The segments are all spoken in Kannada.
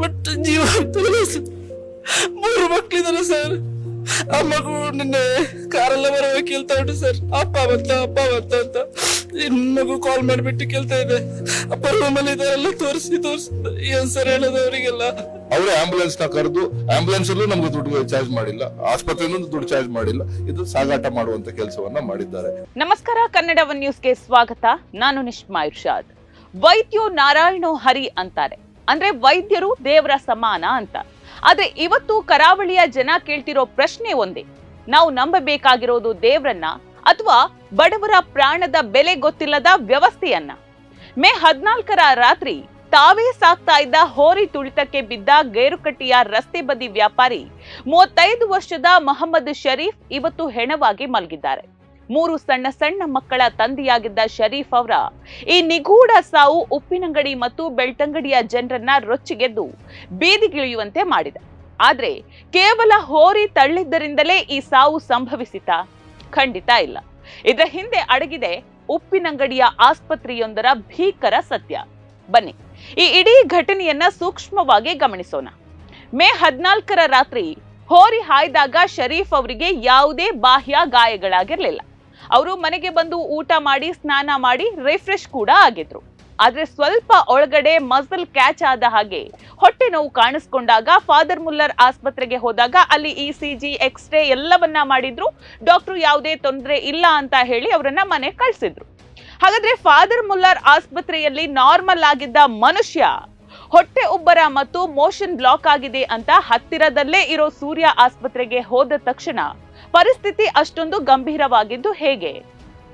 ಬಟ್ ಜೀವ ಅಂತಲ್ಲ ಸರ್. 3 ಮಕ್ಳಿದಾರೆ ಸರ್. ಆ ಮಗು ನಿನ್ನೆ ಕಾರೆಲ್ಲ ಬರುವಾಗ ಕೇಳ್ತಾ ಉಂಟು ಸರ್, ಅಪ್ಪ ಬಂತ ಅಂತ. ಇನ್ ಮಗು ಕಾಲ್ ಮಾಡ್ಬಿಟ್ಟು ಕೇಳ್ತಾ ಇದೆ, ಅಪ್ಪ ರೂಮಲ್ಲಿ ಇದಾರೆಲ್ಲ ತೋರಿಸಿ ಏನ್ ಸರ್ ಹೇಳೋದು ಅವರಿಗೆಲ್ಲ. ಅವರೇ ಆಂಬುಲೆನ್ಸ್ ನ ಕರೆದು ಆಂಬುಲೆನ್ಸ್ ಅಲ್ಲೂ ನಮ್ಗೆ ದುಡ್ಡು ಚಾರ್ಜ್ ಮಾಡಿಲ್ಲ, ಆಸ್ಪತ್ರೆಯಲ್ಲೂ ದುಡ್ಡು ಚಾರ್ಜ್ ಮಾಡಿಲ್ಲ. ಇದು ಸಾಗಾಟ ಮಾಡುವಂತ ಕೆಲಸವನ್ನ ಮಾಡಿದ್ದಾರೆ. ನಮಸ್ಕಾರ, ಕನ್ನಡ ಒನ್ ನ್ಯೂಸ್ಗೆ ಸ್ವಾಗತ. ನಾನು ನಿಶ್ಮಾ ಇರ್ಷಾದ್. ವೈದ್ಯೋ ನಾರಾಯಣೋ ಹರಿ ಅಂತಾರೆ, ಅಂದ್ರೆ ವೈದ್ಯರು ದೇವರ ಸಮಾನ ಅಂತ. ಆದ್ರೆ ಇವತ್ತು ಕರಾವಳಿಯ ಜನ ಕೇಳ್ತಿರೋ ಪ್ರಶ್ನೆ ಒಂದೇ, ನಾವು ನಂಬಬೇಕಾಗಿರೋದು ದೇವ್ರನ್ನ ಅಥವಾ ಬಡವರ ಪ್ರಾಣದ ಬೆಲೆ ಗೊತ್ತಿಲ್ಲದ ವ್ಯವಸ್ಥೆಯನ್ನ? ಮೇ 14ರ ರಾತ್ರಿ ತಾವೇ ಸಾಕ್ತಾ ಇದ್ದ ಹೋರಿ ತುಳಿತಕ್ಕೆ ಬಿದ್ದ ಗೇರುಕಟ್ಟಿಯ ರಸ್ತೆ ಬದಿ ವ್ಯಾಪಾರಿ 35 ವರ್ಷದ ಮೊಹಮ್ಮದ್ ಶರೀಫ್ ಇವತ್ತು ಹೆಣವಾಗಿ ಮಲಗಿದ್ದಾರೆ. 3 ಸಣ್ಣ ಮಕ್ಕಳ ತಂದೆಯಾಗಿದ್ದ ಶರೀಫ್ ಅವರ ಈ ನಿಗೂಢ ಸಾವು ಉಪ್ಪಿನಂಗಡಿ ಮತ್ತು ಬೆಳ್ತಂಗಡಿಯ ಜನರನ್ನ ರೊಚ್ಚಿಗೆದ್ದು ಬೀದಿಗಿಳಿಯುವಂತೆ ಮಾಡಿದೆ. ಆದ್ರೆ ಕೇವಲ ಹೋರಿ ತಳ್ಳಿದ್ದರಿಂದಲೇ ಈ ಸಾವು ಸಂಭವಿಸಿತಾ? ಖಂಡಿತ ಇಲ್ಲ. ಇದರ ಹಿಂದೆ ಅಡಗಿದೆ ಉಪ್ಪಿನಂಗಡಿಯ ಆಸ್ಪತ್ರೆಯೊಂದರ ಭೀಕರ ಸತ್ಯ. ಬನ್ನಿ ಈ ಇಡೀ ಘಟನೆಯನ್ನ ಸೂಕ್ಷ್ಮವಾಗಿ ಗಮನಿಸೋಣ. ಮೇ 14ರ ರಾತ್ರಿ ಹೋರಿ ಹಾಯ್ದಾಗ ಶರೀಫ್ ಅವರಿಗೆ ಯಾವುದೇ ಬಾಹ್ಯ ಗಾಯಗಳಾಗಿರ್ಲಿಲ್ಲ. ಅವರು ಮನೆಗೆ ಬಂದು ಊಟ ಮಾಡಿ ಸ್ನಾನ ಮಾಡಿ ರಿಫ್ರೆಶ್ ಕೂಡ ಆಗಿದ್ರು. ಆದ್ರೆ ಸ್ವಲ್ಪ ಒಳಗಡೆ ಮಸಲ್ ಕ್ಯಾಚ್ ಆದ ಹಾಗೆ ಹೊಟ್ಟೆ ನೋವು ಕಾಣಿಸ್ಕೊಂಡಾಗ ಫಾದರ್ ಮುಲ್ಲರ್ ಆಸ್ಪತ್ರೆಗೆ ಹೋದಾಗ ಅಲ್ಲಿ ECG ಎಕ್ಸ್ರೇ ಎಲ್ಲವನ್ನ ಮಾಡಿದ್ರು. ಡಾಕ್ಟರ್ ಯಾವುದೇ ತೊಂದರೆ ಇಲ್ಲ ಅಂತ ಹೇಳಿ ಅವರನ್ನ ಮನೆ ಕಳ್ಸಿದ್ರು. ಹಾಗಾದ್ರೆ ಫಾದರ್ ಮುಲ್ಲರ್ ಆಸ್ಪತ್ರೆಯಲ್ಲಿ ನಾರ್ಮಲ್ ಆಗಿದ್ದ ಮನುಷ್ಯ ಹೊಟ್ಟೆ ಉಬ್ಬರ ಮತ್ತು ಮೋಷನ್ ಬ್ಲಾಕ್ ಆಗಿದೆ ಅಂತ ಹತ್ತಿರದಲ್ಲೇ ಇರೋ ಸೂರ್ಯ ಆಸ್ಪತ್ರೆಗೆ ಹೋದ ತಕ್ಷಣ ಪರಿಸ್ಥಿತಿ ಅಷ್ಟೊಂದು ಗಂಭೀರವಾಗಿದ್ದು ಹೇಗೆ?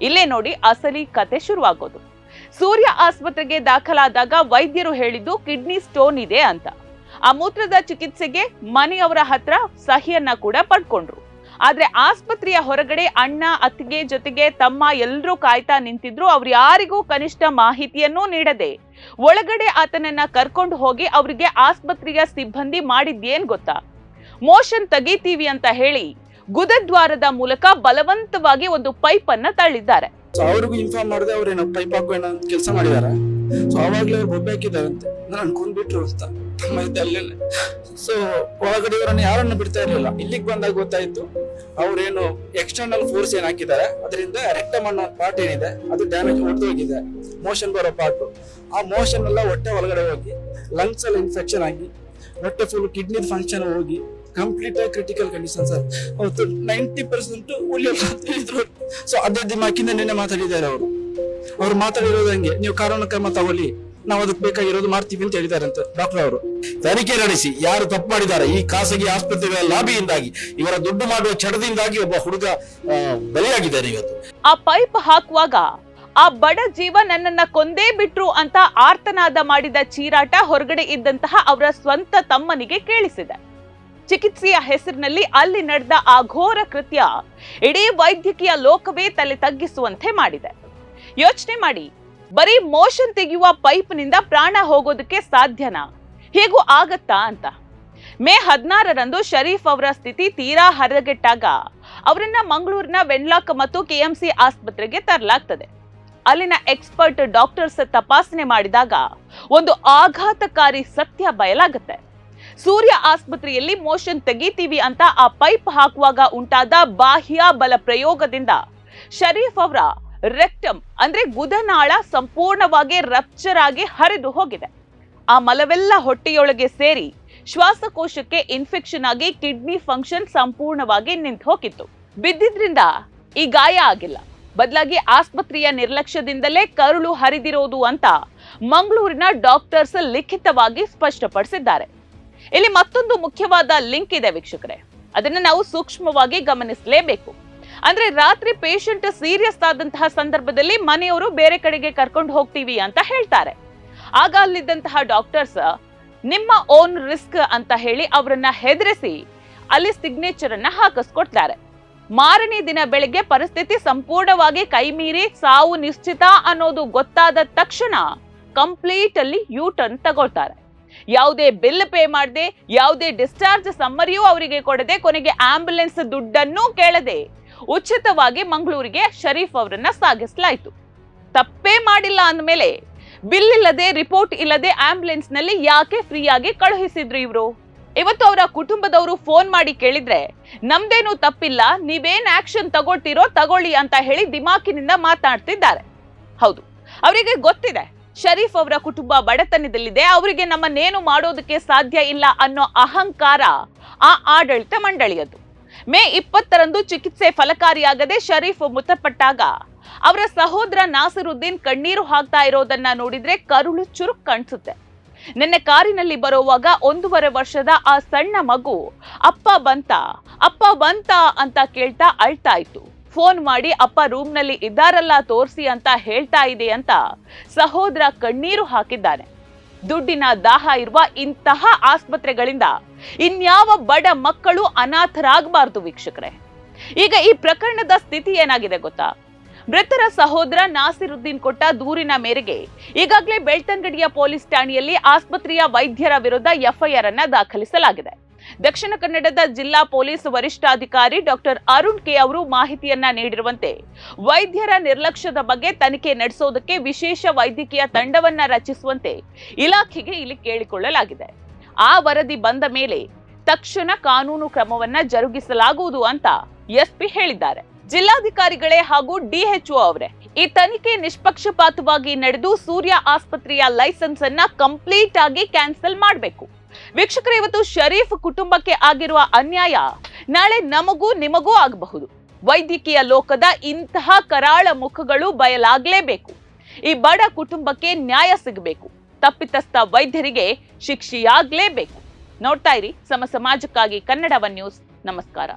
ಇಲ್ಲೇ ನೋಡಿ ಅಸಲಿ ಕತೆ ಶುರುವಾಗೋದು. ಸೂರ್ಯ ಆಸ್ಪತ್ರೆಗೆ ದಾಖಲಾದಾಗ ವೈದ್ಯರು ಹೇಳಿದ್ದು ಕಿಡ್ನಿ ಸ್ಟೋನ್ ಇದೆ ಅಂತ. ಆ ಮೂತ್ರದ ಚಿಕಿತ್ಸೆಗೆ ಮನೆಯವರ ಹತ್ರ ಸಹಿಯನ್ನ ಕೂಡ ಪಡ್ಕೊಂಡ್ರು. ಆದ್ರೆ ಆಸ್ಪತ್ರೆಯ ಹೊರಗಡೆ ಅಣ್ಣ, ಅತ್ತಿಗೆ ಜೊತೆಗೆ ತಮ್ಮ ಎಲ್ಲರೂ ಕಾಯ್ತಾ ನಿಂತಿದ್ರು. ಅವ್ರು ಯಾರಿಗೂ ಕನಿಷ್ಠ ಮಾಹಿತಿಯನ್ನೂ ನೀಡದೆ ಒಳಗಡೆ ಆತನನ್ನ ಕರ್ಕೊಂಡು ಹೋಗಿ ಅವರಿಗೆ ಆಸ್ಪತ್ರೆಯ ಸಿಬ್ಬಂದಿ ಮಾಡಿದ್ದೇನ್ ಗೊತ್ತಾ? ಮೋಷನ್ ತೆಗಿತೀವಿ ಅಂತ ಹೇಳಿ ಗುದದ್ವಾರದ ಮೂಲಕ ಬಲವಂತವಾಗಿ ಒಂದು ಪೈಪ್ ಅನ್ನ ತಳ್ಳಿದ್ದಾರೆ. ಅವ್ರಿಗೂ ಇನ್ಫಾರ್ಮ್ ಮಾಡಿದೆ, ಅವ್ರೇನೋ ಪೈಪ್ ಹಾಕೋ ಕೆಲಸ ಮಾಡಿದಾರೆ. ಸೊ ಅವಾಗ್ಲೇ ಅವ್ರು ಬೊಬ್ಬೆ ಹಾಕಿದಾರಂತೆ, ಅನ್ಕೊಂಡ್ಬಿಟ್ರು ಅಂತ ತಮ್ಮ ಇದ್ದಲ್ಲೇನೆ. ಸೊ ಒಳಗಡೆ ಇವರನ್ನ ಯಾರನ್ನು ಬಿಡ್ತಾ ಇರ್ಲಿಲ್ಲ. ಇಲ್ಲಿಗೆ ಬಂದಾಗ ಗೊತ್ತಾಯ್ತು ಅವ್ರೇನು ಎಕ್ಸ್ಟರ್ನಲ್ ಫೋರ್ಸ್ ಏನ್ ಹಾಕಿದ್ದಾರೆ, ಅದರಿಂದ ರೆಕ್ಟಮ್ ಅನ್ನೋ ಪಾರ್ಟ್ ಏನಿದೆ ಅದು ಡ್ಯಾಮೇಜ್ ಹೊಡೆದೋಗಿದೆ. ಮೋಷನ್ ಬರೋ ಪಾರ್ಟ್, ಆ ಮೋಷನ್ ಎಲ್ಲ ಹೊಟ್ಟೆ ಒಳಗಡೆ ಹೋಗಿ ಲಂಗ್ಸ್ ಅಲ್ಲಿ ಇನ್ಫೆಕ್ಷನ್ ಆಗಿ ಹೊಟ್ಟೆ ಫುಲ್ ಕಿಡ್ನಿ ಫಂಕ್ಷನ್ ಹೋಗಿ ಕಂಪ್ಲೀಟ್ ಆಗಿ ಕ್ರಿಟಿಕಲ್ ಕಂಡೀಷನ್ ಸರ್. ಅವತ್ತು 90% ಉಳಿದ್ರು. ಸೊ ಅದೇ ದಿಮಾಕಿಂದ ನಿನ್ನೆ ಮಾತಾಡಿದ್ದಾರೆ ಅವ್ರು ಮಾತಾಡಿರೋದಂಗೆ, ನೀವು ಕಾನೂನು ಕ್ರಮ ತಗೊಳ್ಳಿ, ನಾವು ಅದಕ್ಕೆ ಬೇಕಾಗಿರೋದು ಮಾಡ್ತೀವಿ ಅಂತ ಹೇಳಿದ್ದಾರೆ ಅಂತ ಡಾಕ್ಟರ್ ಅವರು. ತನಿಖೆ ನಡೆಸಿ ಯಾರು ತಪ್ಪು ಮಾಡಿದ್ದಾರೆ, ಈ ಖಾಸಗಿ ಆಸ್ಪತ್ರೆಗಳ ಲಾಬಿಯಿಂದಾಗಿ, ಇವರ ದುಡ್ಡು ಮಾಡುವ ಚಟದಿಂದಾಗಿ ಒಬ್ಬ ಹುಡುಗ ಬಲಿಯಾಗಿದ್ದಾನೆ ಇವತ್ತು. ಆ ಪೈಪ್ ಹಾಕುವಾಗ ಆ ಬಡ ಜೀವ ನನ್ನನ್ನ ಕೊಂದೇ ಬಿಟ್ರು ಅಂತ ಆರ್ತನಾದ ಮಾಡಿದ ಚೀರಾಟ ಹೊರಗಡೆ ಇದ್ದಂತಹ ಅವರ ಸ್ವಂತ ತಮ್ಮನಿಗೆ ಕೇಳಿಸಿದೆ. ಚಿಕಿತ್ಸೆಯ ಹೆಸರಿನಲ್ಲಿ ಅಲ್ಲಿ ನಡೆದ ಆ ಘೋರ ಕೃತ್ಯ ಇಡೀ ವೈದ್ಯಕೀಯ ಲೋಕವೇ ತಲೆ ತಗ್ಗಿಸುವಂತೆ ಮಾಡಿದೆ. ಯೋಚನೆ ಮಾಡಿ, ಬರೀ ಮೋಷನ್ ತೆಗೆಯುವ ಪೈಪ್ನಿಂದ ಪ್ರಾಣ ಹೋಗೋದಕ್ಕೆ ಸಾಧ್ಯನಾ? ಹೇಗೂ ಆಗತ್ತಾ ಅಂತ. ಮೇ 16ರಂದು ಶರೀಫ್ ಅವರ ಸ್ಥಿತಿ ತೀರಾ ಹದಗೆಟ್ಟಾಗ ಅವರನ್ನ ಮಂಗಳೂರಿನ ವೆನ್ಲಾಕ್ ಮತ್ತು KMC ಆಸ್ಪತ್ರೆಗೆ ತರಲಾಗ್ತದೆ. ಅಲ್ಲಿನ ಎಕ್ಸ್ಪರ್ಟ್ ಡಾಕ್ಟರ್ಸ್ ತಪಾಸಣೆ ಮಾಡಿದಾಗ ಒಂದು ಆಘಾತಕಾರಿ ಸತ್ಯ ಬಯಲಾಗುತ್ತೆ. ಸೂರ್ಯ ಆಸ್ಪತ್ರೆಯಲ್ಲಿ ಮೋಷನ್ ತೆಗಿತೀವಿ ಅಂತ ಆ ಪೈಪ್ ಹಾಕುವಾಗ ಉಂಟಾದ ಬಾಹ್ಯ ಬಲ ಪ್ರಯೋಗದಿಂದ ಶರೀಫ್ ಅವರ ರೆಕ್ಟಮ್ ಅಂದ್ರೆ ಗುದನಾಳ ಸಂಪೂರ್ಣವಾಗಿ ರಪ್ಚರ್ ಆಗಿ ಹರಿದು ಹೋಗಿದೆ. ಆ ಮಲವೆಲ್ಲ ಹೊಟ್ಟೆಯೊಳಗೆ ಸೇರಿ ಶ್ವಾಸಕೋಶಕ್ಕೆ ಇನ್ಫೆಕ್ಷನ್ ಆಗಿ ಕಿಡ್ನಿ ಫಂಕ್ಷನ್ ಸಂಪೂರ್ಣವಾಗಿ ನಿಂತು ಹೋಗಿತ್ತು. ಬಿದ್ದಿದ್ರಿಂದ ಈ ಗಾಯ ಆಗಿಲ್ಲ, ಬದಲಾಗಿ ಆಸ್ಪತ್ರೆಯ ನಿರ್ಲಕ್ಷ್ಯದಿಂದಲೇ ಕರುಳು ಹರಿದಿರೋದು ಅಂತ ಮಂಗಳೂರಿನ ಡಾಕ್ಟರ್ಸ್ ಲಿಖಿತವಾಗಿ ಸ್ಪಷ್ಟಪಡಿಸಿದ್ದಾರೆ. ಇಲ್ಲಿ ಮತ್ತೊಂದು ಮುಖ್ಯವಾದ ಲಿಂಕ್ ಇದೆ ವೀಕ್ಷಕರೇ, ಅದನ್ನ ನಾವು ಸೂಕ್ಷ್ಮವಾಗಿ ಗಮನಿಸಲೇಬೇಕು. ಅಂದ್ರೆ ರಾತ್ರಿ ಪೇಷಂಟ್ ಸೀರಿಯಸ್ ಆದಂತಹ ಸಂದರ್ಭದಲ್ಲಿ ಮನೆಯವರು ಬೇರೆ ಕಡೆಗೆ ಕರ್ಕೊಂಡು ಹೋಗ್ತೀವಿ ಅಂತ ಹೇಳ್ತಾರೆ. ಆಗ ಅಲ್ಲಿದ್ದಂತಹ ಡಾಕ್ಟರ್ಸ್ ನಿಮ್ಮ ಓನ್ ರಿಸ್ಕ್ ಅಂತ ಹೇಳಿ ಅವರನ್ನ ಹೆದರಿಸಿ ಅಲ್ಲಿ ಸಿಗ್ನೇಚರ್ ಅನ್ನ ಹಾಕಿಸ್ಕೊಡ್ತಾರೆ. ಮಾರನೇ ದಿನ ಬೆಳಿಗ್ಗೆ ಪರಿಸ್ಥಿತಿ ಸಂಪೂರ್ಣವಾಗಿ ಕೈಮೀರಿ ಸಾವು ನಿಶ್ಚಿತ ಅನ್ನೋದು ಗೊತ್ತಾದ ತಕ್ಷಣ ಕಂಪ್ಲೀಟ್ ಅಲ್ಲಿ ಯೂ ಟರ್ನ್ ತಗೊಳ್ತಾರೆ. ಯಾವುದೇ ಬಿಲ್ ಪೇ ಮಾಡದೆ, ಯಾವುದೇ ಡಿಸ್ಚಾರ್ಜ್ ಸಮ್ಮರಿಯೂ ಅವರಿಗೆ ಕೊಡದೆ, ಕೊನೆಗೆ ಆಂಬ್ಯುಲೆನ್ಸ್ ದುಡ್ಡನ್ನೂ ಕೇಳದೆ ಉಚಿತವಾಗಿ ಮಂಗಳೂರಿಗೆ ಶರೀಫ್ ಅವರನ್ನ ಸಾಗಿಸಲಾಯಿತು. ತಪ್ಪೇ ಮಾಡಿಲ್ಲ ಅಂದಮೇಲೆ ಬಿಲ್ ಇಲ್ಲದೆ ರಿಪೋರ್ಟ್ ಇಲ್ಲದೆ ಆಂಬ್ಯುಲೆನ್ಸ್ ನಲ್ಲಿ ಯಾಕೆ ಫ್ರೀಯಾಗಿ ಕಳುಹಿಸಿದ್ರು ಇವರು? ಇವತ್ತು ಅವರ ಕುಟುಂಬದವರು ಫೋನ್ ಮಾಡಿ ಕೇಳಿದ್ರೆ ನಮ್ದೇನು ತಪ್ಪಿಲ್ಲ, ನೀವೇನ್ ಆಕ್ಷನ್ ತಗೊಳ್ತೀರೋ ತಗೊಳ್ಳಿ ಅಂತ ಹೇಳಿ ದಿಮಾಕಿನಿಂದ ಮಾತನಾಡ್ತಿದ್ದಾರೆ. ಹೌದು, ಅವರಿಗೆ ಗೊತ್ತಿದೆ ಶರೀಫ್ ಅವರ ಕುಟುಂಬ ಬಡತನದಲ್ಲಿದೆ, ಅವರಿಗೆ ನಮ್ಮನ್ನೇನು ಮಾಡೋದಕ್ಕೆ ಸಾಧ್ಯ ಇಲ್ಲ ಅನ್ನೋ ಅಹಂಕಾರ ಆ ಆಡಳಿತ ಮಂಡಳಿಯದು. ಮೇ 20ರಂದು ಚಿಕಿತ್ಸೆ ಫಲಕಾರಿಯಾಗದೆ ಶರೀಫ್ ಮೃತಪಟ್ಟಾಗ ಅವರ ಸಹೋದರ ನಾಸಿರುದ್ದೀನ್ ಕಣ್ಣೀರು ಹಾಕ್ತಾ ಇರೋದನ್ನ ನೋಡಿದ್ರೆ ಕರುಳು ಚುರುಕ್ ಕಾಣಿಸುತ್ತೆ. ನಿನ್ನೆ ಕಾರಿನಲ್ಲಿ ಬರುವಾಗ 1.5 ವರ್ಷದ ಆ ಸಣ್ಣ ಮಗು ಅಪ್ಪ ಬಂತ ಅಂತ ಕೇಳ್ತಾ ಅಳ್ತಾ ಇತ್ತು. ಫೋನ್ ಮಾಡಿ ಅಪ್ಪ ರೂಮ್ನಲ್ಲಿ ಇದ್ದಾರಲ್ಲ ತೋರಿಸಿ ಅಂತ ಹೇಳ್ತಾ ಇದೆ ಅಂತ ಸಹೋದರ ಕಣ್ಣೀರು ಹಾಕಿದ್ದಾನೆ. ದುಡ್ಡಿನ ದಾಹ ಇರುವ ಇಂತಹ ಆಸ್ಪತ್ರೆಗಳಿಂದ ಇನ್ಯಾವ ಬಡ ಮಕ್ಕಳು ಅನಾಥರಾಗಬಾರದು ವೀಕ್ಷಕರೇ. ಈಗ ಈ ಪ್ರಕರಣದ ಸ್ಥಿತಿ ಏನಾಗಿದೆ ಗೊತ್ತಾ? ಮೃತರ ಸಹೋದರ ನಾಸಿರುದ್ದೀನ್ ಕೊಟ್ಟ ದೂರಿನ ಮೇರೆಗೆ ಈಗಾಗಲೇ ಬೆಳ್ತಂಗಡಿಯ ಪೊಲೀಸ್ ಠಾಣೆಯಲ್ಲಿ ಆಸ್ಪತ್ರೆಯ ವೈದ್ಯರ ವಿರುದ್ಧ ಎಫ್ಐಆರ್ ಅನ್ನ ದಾಖಲಿಸಲಾಗಿದೆ. ದಕ್ಷಿಣ ಕನ್ನಡದ ಜಿಲ್ಲಾ ಪೊಲೀಸ್ ವರಿಷ್ಠಾಧಿಕಾರಿ ಡಾಕ್ಟರ್ ಅರುಣ್ ಕೆ ಅವರು ಮಾಹಿತಿಯನ್ನ ನೀಡಿರುವಂತೆ ವೈದ್ಯರ ನಿರ್ಲಕ್ಷ್ಯದ ಬಗ್ಗೆ ತನಿಖೆ ನಡೆಸೋದಕ್ಕೆ ವಿಶೇಷ ವೈದ್ಯಕೀಯ ತಂಡವನ್ನ ರಚಿಸುವಂತೆ ಇಲಾಖೆಗೆ ಇಲ್ಲಿ ಕೇಳಿಕೊಳ್ಳಲಾಗಿದೆ. ಆ ವರದಿ ಬಂದ ಮೇಲೆ ತಕ್ಷಣ ಕಾನೂನು ಕ್ರಮವನ್ನ ಜರುಗಿಸಲಾಗುವುದು ಅಂತ ಎಸ್ಪಿ ಹೇಳಿದ್ದಾರೆ. ಜಿಲ್ಲಾಧಿಕಾರಿಗಳೇ ಹಾಗೂ ಡಿಎಚ್ಒ ಅವರೇ ಈ ತನಿಖೆ ನಿಷ್ಪಕ್ಷಪಾತವಾಗಿ ನಡೆದು ಸೂರ್ಯ ಆಸ್ಪತ್ರೆಯ ಲೈಸೆನ್ಸ್ ಅನ್ನ ಕಂಪ್ಲೀಟ್ ಆಗಿ ಕ್ಯಾನ್ಸಲ್ ಮಾಡಬೇಕು. ವೀಕ್ಷಕರೇ, ಇವತ್ತು ಶರೀಫ್ ಕುಟುಂಬಕ್ಕೆ ಆಗಿರುವ ಅನ್ಯಾಯ ನಾಳೆ ನಮಗೂ ನಿಮಗೂ ಆಗಬಹುದು. ವೈದ್ಯಕೀಯ ಲೋಕದ ಇಂತಹ ಕರಾಳ ಮುಖಗಳು ಬಯಲಾಗಲೇಬೇಕು. ಈ ಬಡ ಕುಟುಂಬಕ್ಕೆ ನ್ಯಾಯ ಸಿಗಬೇಕು. ತಪ್ಪಿತಸ್ಥ ವೈದ್ಯರಿಗೆ ಶಿಕ್ಷೆಯಾಗಲೇಬೇಕು. ನೋಡ್ತಾ ಇರಿ ಸಮ ಸಮಾಜಕ್ಕಾಗಿ ಕನ್ನಡ ಒನ್ ನ್ಯೂಸ್. ನಮಸ್ಕಾರ.